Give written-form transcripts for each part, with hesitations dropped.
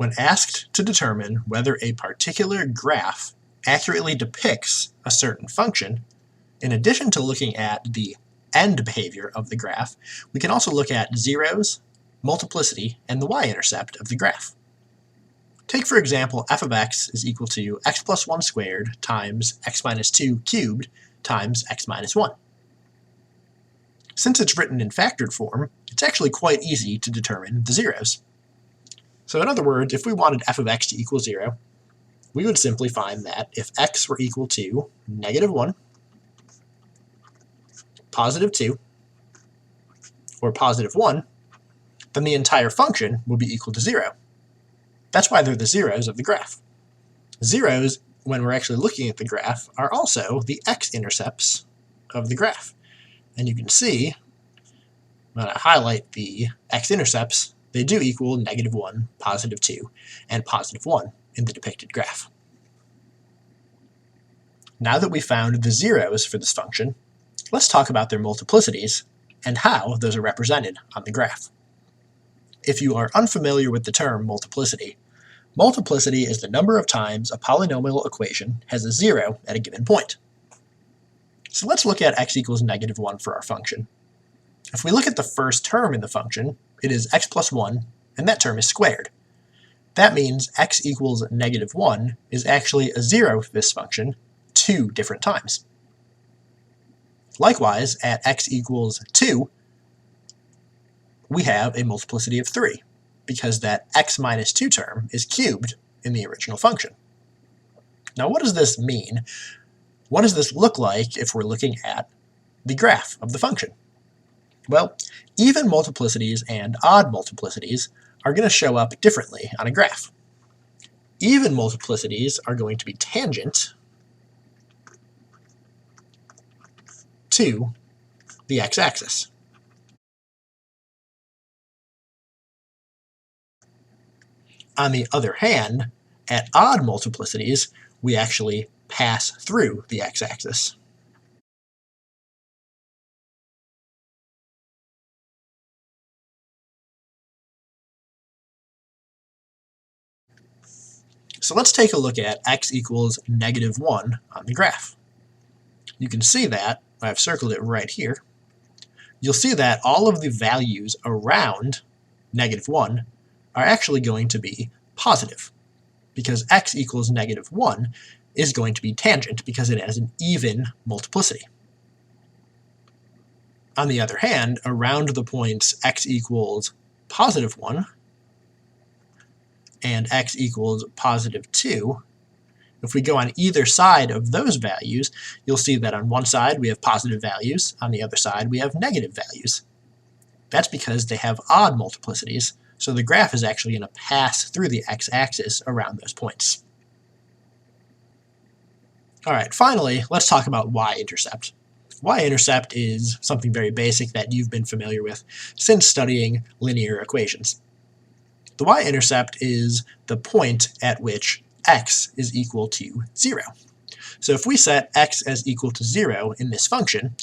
When asked to determine whether a particular graph accurately depicts a certain function, in addition to looking at the end behavior of the graph, we can also look at zeros, multiplicity, and the y-intercept of the graph. Take, for example, f of x is equal to x plus 1 squared times x minus 2 cubed times x minus 1. Since it's written in factored form, it's actually quite easy to determine the zeros. So in other words, if we wanted f of x to equal 0, we would simply find that if x were equal to negative 1, positive 2, or positive 1, then the entire function will be equal to 0. That's why they're the zeros of the graph. Zeros, when we're actually looking at the graph, are also the x-intercepts of the graph. And you can see, when I highlight the x-intercepts, they do equal negative 1, positive 2, and positive 1 in the depicted graph. Now that we've found the zeros for this function, let's talk about their multiplicities and how those are represented on the graph. If you are unfamiliar with the term multiplicity, multiplicity is the number of times a polynomial equation has a 0 at a given point. So let's look at x equals negative 1 for our function. If we look at the first term in the function, it is x plus 1, and that term is squared. That means x equals negative 1 is actually a 0 for this function 2 different times. Likewise, at x equals 2, we have a multiplicity of 3, because that x minus 2 term is cubed in the original function. Now what does this mean? What does this look like if we're looking at the graph of the function? Well, even multiplicities and odd multiplicities are going to show up differently on a graph. Even multiplicities are going to be tangent to the x-axis. On the other hand, at odd multiplicities, we actually pass through the x-axis. So let's take a look at x equals negative 1 on the graph. You can see that, I've circled it right here, you'll see that all of the values around negative 1 are actually going to be positive, because x equals negative 1 is going to be tangent because it has an even multiplicity. On the other hand, around the points x equals positive 1 and x equals positive 2, if we go on either side of those values, you'll see that on one side we have positive values, on the other side we have negative values. That's because they have odd multiplicities, so the graph is actually going to pass through the x-axis around those points. Alright, finally, let's talk about y-intercept. Y-intercept is something very basic that you've been familiar with since studying linear equations. The y-intercept is the point at which x is equal to 0. So if we set x as equal to 0 in this function,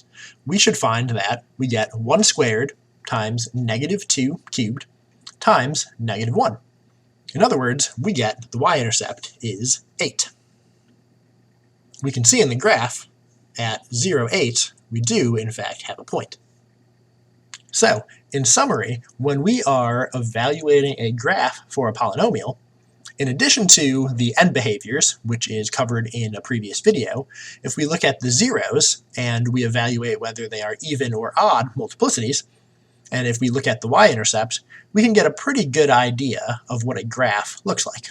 we should find that we get 1 squared times negative 2 cubed times negative 1. In other words, we get the y-intercept is 8. We can see in the graph at 0, 8, we do in fact have a point. So, in summary, when we are evaluating a graph for a polynomial, in addition to the end behaviors, which is covered in a previous video, if we look at the zeros and we evaluate whether they are even or odd multiplicities, and if we look at the y-intercept, we can get a pretty good idea of what a graph looks like.